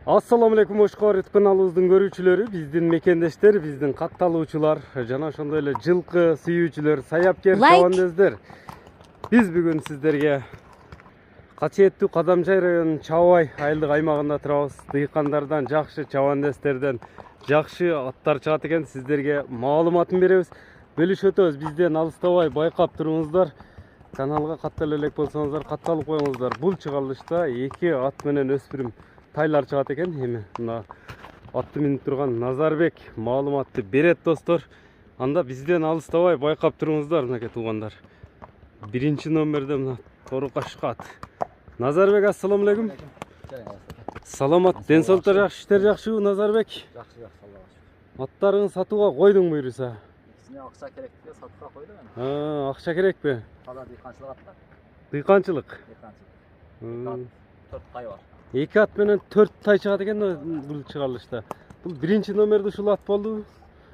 Assalamu alaikum Oşkor YouTube kanalımızın görүүчүлөрү, биздин мекендештер, биздин катталуучулар, жана ошондой эле жылкы сүйүүчүлөр, саяпкер чабандездер. Биз бүгүн сиздерге Качыеттүү Кадамжай районунун Чабай айылдык аймагында турабыз. Дыйкандардан жакшы чабандестерден жакшы аттар чыгат экен, сиздерге маалыматын беребиз. Бөлүшүп өтөбүз, бизден алыстабай байкап туруңуздар. Каналга каттала элек болсоңуздар, катталып коюңуздар. Бул чыгарылышта эки ат менен өспүрүм тайлар чыгат экен. Эми мына атты минип турган Назарбек маалыматты берет достор. Анда бизден алыстабай байкап туруңуздар, мынакей туугандар. Биринчи номерде мына Торукашка ат. Назарбек, ассаламу алейкум. Саламат, ден соолуктар жакшы, иштер жакшыбы Назарбек? Жакшы, Аллага. Аттарыңды сатууга койдуң буюрса? Ичине акча керек деп сатууга койдум мен. Акча керекпи? Таза дыйканчылык атта. Дыйканчылык. Дыйканчылык. 4 тай бар. Эки ат менен 4 тай чыгат экен бул чыгарылышта. Бул биринчи номерде ушул ат болдубу?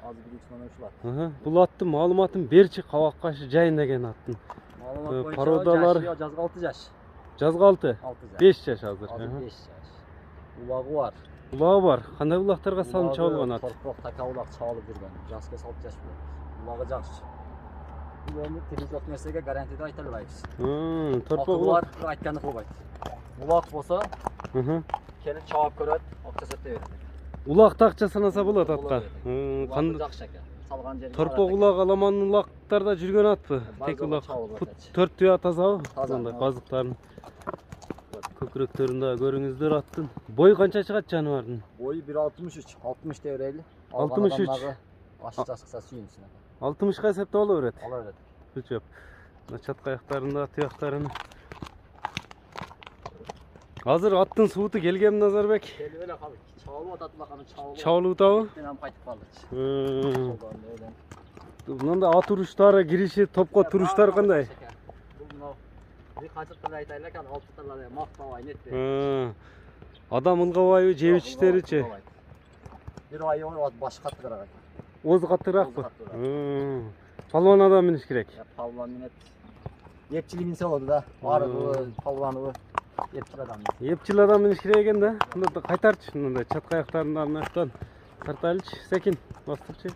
Азыр биринчи номер ушул ат. Бул аттын маалыматын берчи, кабак кашы жайында экен аттын. Маалымат боюнча Породалар жазгы 6 жаш. жазгы 6. 5 жаш азыр. Азыр 5 жаш. Улагы бар. Улагы бар. Кандай улактарга салынып чабылган ат? Торпок така улак чабылып жүргөн. Жасы 6 жаш болот. Улагы жакшы. Бул эми тиризок нерсеге гарантия айта албайбыз. Торпок улак айтканды кылбайт. Улак болсо, келип чабып көрөт, акча берет. Улакты акча санаса болот атка. Кандай жакшы экен. Салган жерге. Торпок улак, аламан улактарда жүргөн атпы? Тек улак. 4 туя тазабы? Мындай казыктарын. Көкүрөктөрүн да көрүңүздөр аттын. Бой канча чыгат жаныбардын? Бою 1.63, 60 дебрейли. 63. Ашы жасыкса сүйүнсүн. 60га эсептеп ала берет. Ала берет. Күчөп. Мына чатка аяктарында, туяктарын. Азыр аттын сууту келгенби Назарбек? Келип эле калды. Чабылып атат улаканы чабылып. Чабылып атабы? Мен кайтып калдым. Мында ат уруштары, кириши, топко туруштар кандай? Дыйканчылыкты айтайлы экен, алпыстарлар мактабай нетпей. Адам ылгабайбы, жеп ичиштеричи? Бир ай ой башы каттыраак. Озу каттыраакпы? Палван адам миниш керек. Палван минет. Епчили минсе болду да. Баары палваны епчил адам. Епчил адам миниш керек экен да. Мында кайтарчы, мында чатка аяктарында мынактан тартайлычы, секин бастырчы.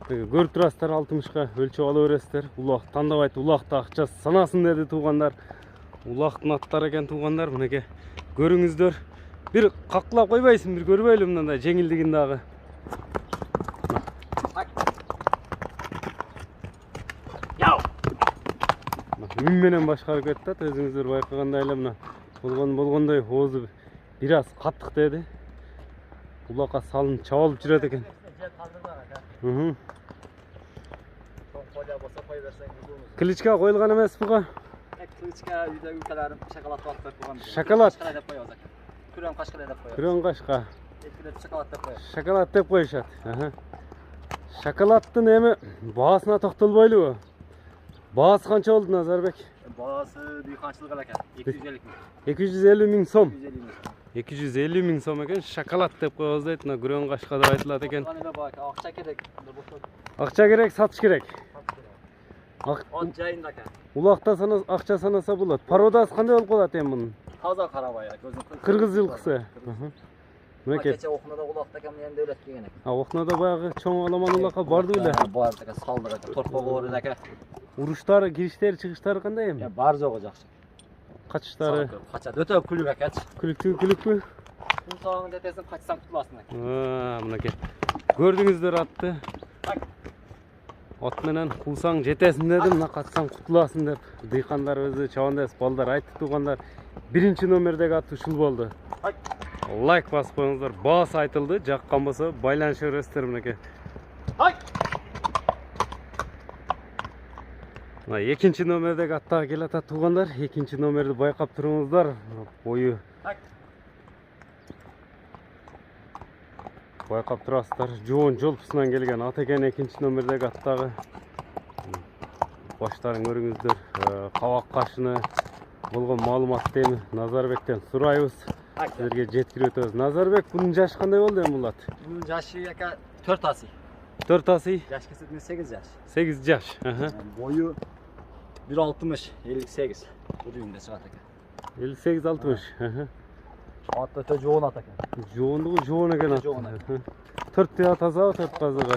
Көрүп турасыздар, 60га өлчөп ала бересиздер. Улак тандабайт, улакты акча санасын деди туугандар. Улактын аттары экен туугандар, мынакей көрүңүздөр. Бир каклап койбойсуң, бир көрбөйлү мындай жеңилдигин дагы. Үн менен башкарып кетти, өзүңүздөр байкагандай эле мына болгондой оозу бир аз каттык деди. Улакка салынып чабылып жүрөт экен. Кличка коюлган эмес буга? Кличка үйдөгү укаларым шоколад алып койгон. Шоколад деп коебуз. Күрөң кашка деп коебуз. Күрөң кашка. Шоколад деп коебуз. Шоколад деп коюшат. Шоколадтын эми баасына токтолбойлубу? Баасы канча болду Назарбек? Баасы дыйканчылык эле экен. 250 миң. 250 миң сом. 250 миң. 250 миң сом экен. Шоколад деп коебуз дейт. Мына күрөң кашка деп айтылат экен. Акча керек. Акча керек, сатыш керек. От жайында экен. Улакта акча санаса болот. Породасы кандай болуп калат эми мунун? Таза карабай, Кыргыз жылкысы. Мынакей. Кече окунада улакта экен, менде өлөт деген экен. Окунада баягы чоң аламан улакка барды беле? Бар экен, салдык экен, торпогу бар экен. Уруштары, кириштери, чыгыштары кандай эми? Бар жогу жакшы. Качыштары. Качат, өтө күлүк экен. Күлүктүү? Кулсагың детесин качсаң кутуласың экен. Мынакей. Көрдүңүздөр атты. От менен кулсаң жетесин дедим, мына катсаң кутуласың деп. Дыйкандар өзү чабандес балдар айтты туугандар. Биринчи номердеги ат ушул болду. Лайк басып коюңуздар. Баасы айтылды, жаккан болсо байланышып бересиздер мынакей. Мына экинчи номердеги аттагы келатат туугандар. Экинчи номерди байкап туруңуздар. Бою байкап турасыздар. Жоон жолпусунан келген ат экен экинчи номердеги аттагы. Баштарын көрүңүздөр. Кабак кашыны болгон маалыматты эми Назарбектен сурайбыз. Силерге жеткирип өтөбүз. Назарбек, bunun жашы кандай болду эми бул ат? Bunun жашы 4 асый. 4 асый? Жаш кесетинде 8 жаш. 8 жаш. Бою 1.60, 58. Бул үйүндө чыгат экен. 58-60. Atlı öte joğun at ekan. Жоғындығы жоғын екен ат. Жоғын екен. 4 тіға таза, 4 қазығы.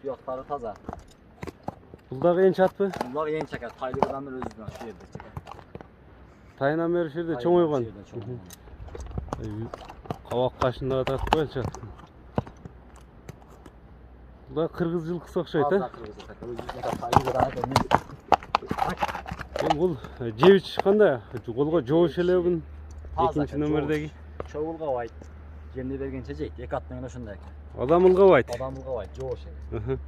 Tuyoqlari toza. Бұлдағы енші ат пы? Bunlar yeni çeker. Taylıqdan beri özünden şu yerde çeker. Тайынан бері жерде чоң ойған. Şu yerden çoğun oygan. Қауақ қашындағы тартып қойыншы ат. Бұлдағы қырғыз жылқысы ұқсайды, Ağzı kırmızı takır. Özünden taylıqdan ekan. бұл жебіч қандай? Қолға жоғыш елеуін Taza екінші ekan, нөмірдегі. Çoğulga vayt. Cemde bergençe jeyt. Ek attığında şunda ekan. Адам ұлға байды. Adamlığa vayt. Çoğuş ekan.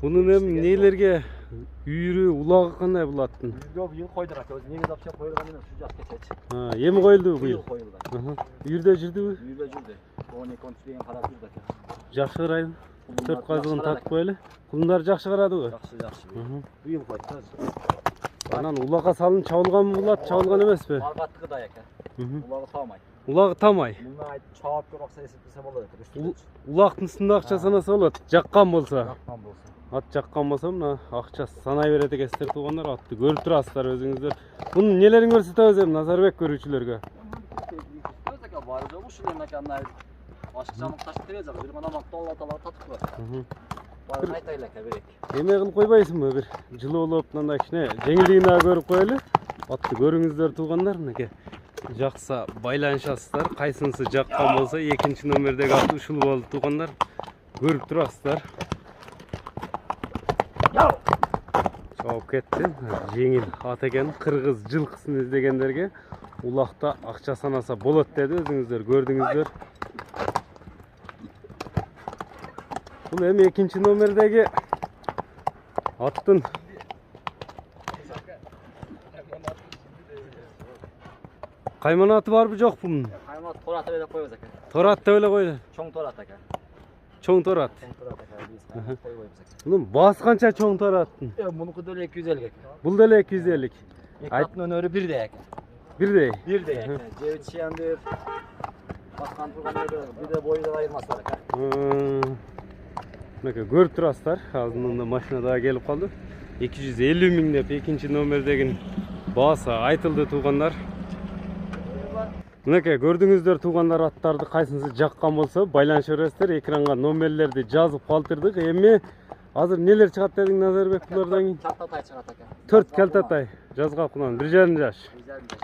Бұның нелерге үйірі, ұлағы қандай бұл аттың? Yok yıl koydur ekan. Özü negіз apşa koyulgan емес. Şu jas keçeç. Емі қойылды Bu бұл? yıl koyulgan. Үйірде жүрді бі? Yüzde cürdü. 12-13 деген қарап жүрді ekan. Жақсы қарайды. Құлындар 4 қазығын жақсы тартып қойлы. Құлындар жақсы қарады ғой. Жақсы жақсы. Bu yıl koydu. Анан ұлаға салын чауылған мы болады, чауылған емес пе? Margattығы da ekan. Ulağı tamay. Ұлағы тамай. Buna ait çağap kör baksa esiptese болады ekan. Ұлақтың үстінде ақша санаса болады. Жаққан болса. Жаққан болса. Ат жаққан болса мына ақша санай береді екенсіздер туғандар, атты көріп тұрасыздар өзіңіздер. Бұның нелерін көрсете өзім Назарбек көрушілерге. Öz ekan var. Bu şuların ekanlar. Başka camlık taşıp vereceğiz. Bir bana bak dolla dolla tatıp var. Var айтайлы ekan berek. Еме қылып қойбайсың ба бір жылы болып мынандай кішкене жеңілдігін көріп қоялы. Атты көріңіздер туғандар, мінекей. Жақса байланышасыздар. Қайсынысы жаққан болса, екінші нөмірдегі ат ушул болды туғандар. Көріп тұрасыздар. Жауап кетті. Жеңіл ат екен. Қырғыз жылқысын іздегендерге улақта ақша санаса болады деді. Өзіңіздер көрдіңіздер. Бұл эми экинчи номердеги аттын кайман аты барбы жок бунун? Hayvanat torat öyle koyuyoruz ekan. Торат деп эле койду. Çoğun torat ekan. Чоң торат. Çoğun torat ekan. Biz hayvanat koyuyoruz ekan. Bunun bası kança чоң тораттын? Bununki de 250 ekan. Бул деле 250. Ekatın önörü bir de ekan. Бирдей. Bir de ekan. Cevit çiyandır. Bakkan turgan bir de boyu da ayırması var ekan. Мынакей көрүп турасыздар. Азырында машина дагы келип калды. 250 миң деп экинчи номердегин баасы айтылды туугандар. Мынакей көрдүңүздөр туугандар, аттарды кайсынысы жаккан болсо байланыша бересиздер. Экранга номерлерди жазып калтырдык. Эми азыр нелер чыгат дедиң Назарбек булардан кийин? Kaltaтай çıgat ekan. 4 калтатай жазгапынан 1,5 жаш.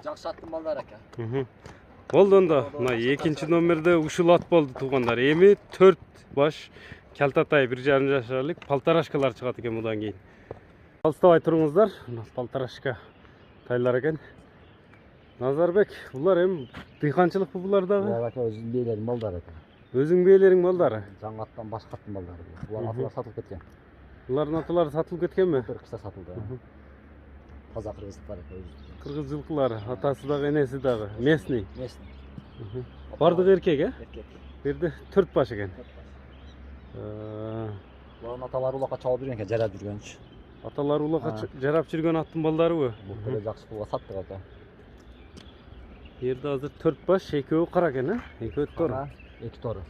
Жақсы аттың балдар ekan. Болду ондо. Мына экинчи номерде ушул ат болду туугандар. Эми 4 баш калтатай 1,5 жашарлык палтарашкалар чыгат экен мындан кийин. Алыстабай туруңуздар. Мына палтарашка тайлар экен. Назарбек, булар эми дыйканчылыкпы булар дагы? Bular ekan özünün beylerin balдар ekan. Өзүң бээлериң балдары. Жаңы аттан башка аттың балдары. Bular atlar satılıp ketken. Булардын аталары сатылып кеткенби? Bir kışta satıldı. Таза кыргызлыктар ekan özü. Кыргыз жылкылары, атасы дагы, энеси дагы, местный. Местный. Бардыгы эркек, э? Erkek. Бирде 4 баш экен. Buların ataları ulaka çalıp жүрген ekan, жарап жүргөнчү. Аталары улакка жарап жүргөн аттын балдарыбы? Бул деле жакшы пулга саттык ekan. Жерде азыр 4 баш, экөө кара экен, э? Экөө тор. Эки тору.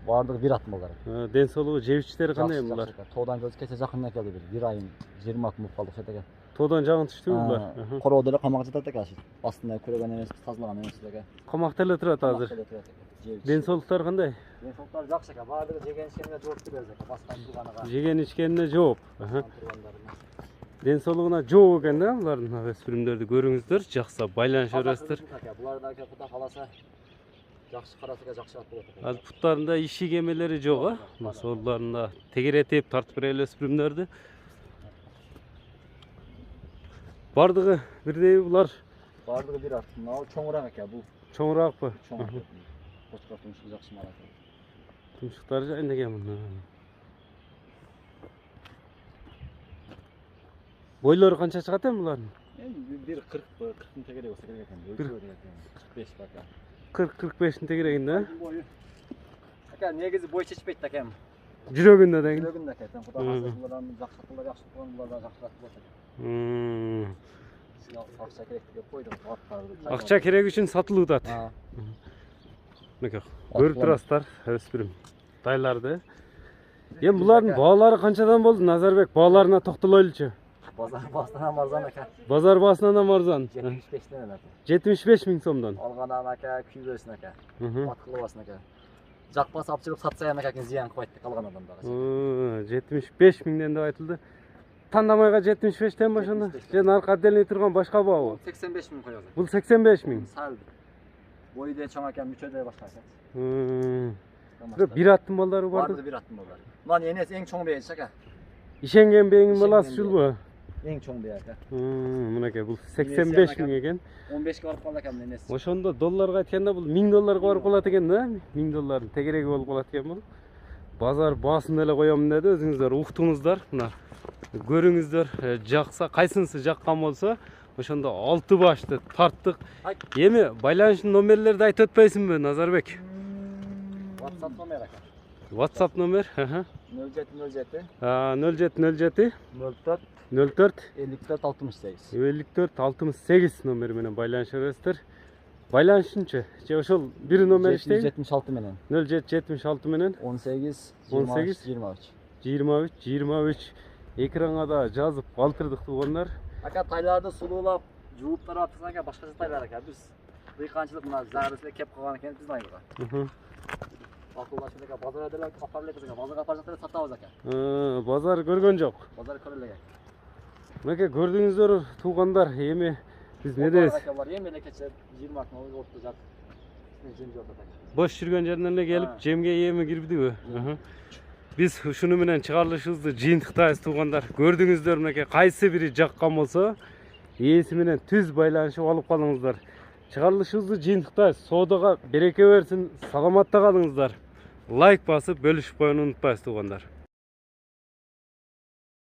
Бардыгы bir аттын балдары. Ден соолугу, жебичтери кандай булар? Тоодан көз кете жакын келди bir айын 20 ак муп калды экен. Тоодон жагын түштүбү булар? Короо деле камакка жатат экен. Астында көрөгөн эмес, тазалаган эмес экен. Камакта эле турат азыр. Ден соолуктары кандай? Ден соолуктары жакшы экен. Бардыгы жеген ишкенине жооп беребиз экен. Бастан турганыга. Жеген ичкенине жооп. Ден соолугуна жооп экен да булардын өспүрүмдөрдү көрүңүздөр, жакса байланыша бересиздер. Буларда экен Кудай каласа жакшы карасыга жакшы ат болот экен. Азыр буттарында иши кемелери жок, а? Мына соолдарында тегеретип тартып берели өспүрүмдөрдү. Бардыгы бирдей булар. Бардыгы bir ат. Мына чоңураак экен бул. Чоңураакпы? Чоңураак. Кочкортун иши жакшы малат. Тумшуктары жайында экен мына. Бойлору канча чыгат эми булардын? Bir 40 40'ın tegeri olsa gerek ekan. 45 baka. 40-45'in тегерегинде. Boyu. Ekan negizi boy çeçpeyt ekan. Жүрөгүндө деген. Жүрөгүндө экен. Кудай каласа булардан жакшы атылар, жакшы болгон булардан жакшы ат болот экен. Акча керек деп койдум. Акча керек үчүн сатылып атат. Мынакей көрүп турасыздар, өспүрүм тайларды. Эми булардын баалары канчадан болду? Назарбек, бааларына токтолойлучу. Bazar basından arzan aka. Bazar basынан arzan. 75 tane aka. 75 ming so'mdan. Alğandan aka, küy versin aka. Hı hı. Batkılı basın aka. Jakpa sapçılıp satsa yana aka ziyan koyattık kalgan adamlar. 75 mingden de aytıldı. Tandamayga 75'ten başında. 75. Sen arkadan turgan başka bağ. 85 bin koyuyoruz. Bu 85 ming. Sal. Boyu da çoğun aka, müçöde başka aka. Bir attım balları vardı. Vardı bir attım onlar. Lan enes en çoğun bir aka. İşengen beyin İşengen balası şul bu. En çoğun bir aka. Mınake bu 85 ming eken. 15 varıp kaldı aka enes. Oşonda dollarga aytkanda bu 1000 dollarga barıp kalat eken da. 1000 dollардың tegeреги болуп калат экен бул. Базар баасын эле коём деди, өзүңүздөр уктуңуздар. Мына көрүңүздөр, жакса, кайсынысы жаккан болсо, ошондо 6 башты тарттык. Эми байланыш номерлерди айтып өтпөйсүңбү, Назарбек? WhatsApp номер aka. WhatsApp номер, 0707 0707 04 04 54 68. 54 68 номери менен байланышыңыздар. Байланышынчы, же ошол бир номер иштейби? 76 менен. 0776 менен 18 18 23. 23 23 экранга да жазып калтырдык тугандар. Aka taylарды сулуулап, жууп таратсаң aka башкача тайлар aka. Биз дыйканчылык мына зарысына кеп калган экен биздин айылга. Акылдашып aka базарда деле капарлы aka, базарга апар жактан сатабыз aka. Базар көргөн жок. Базар көрөлү aka. Мынакей көрдүңүздөр туугандар, эми биз не дейбиз? Эми эле кече 20 акча отто жат. Жем жок aka. Бош жүргөн жерден эле келип, жемге эми кирбидиби? Биз ушуну менен чыгарылышыбызды жыйынтыктайбыз туугандар. Көрдүңүздөр мынакей кайсы бири жаккан болсо, ээси менен түз байланышып алып калыңыздар. Чыгарылышыбызды жыйынтыктайбыз. Соодага береке берсин, саламатта калыңыздар. Лайк басып бөлүшүп коюуну унутпайсыз туугандар.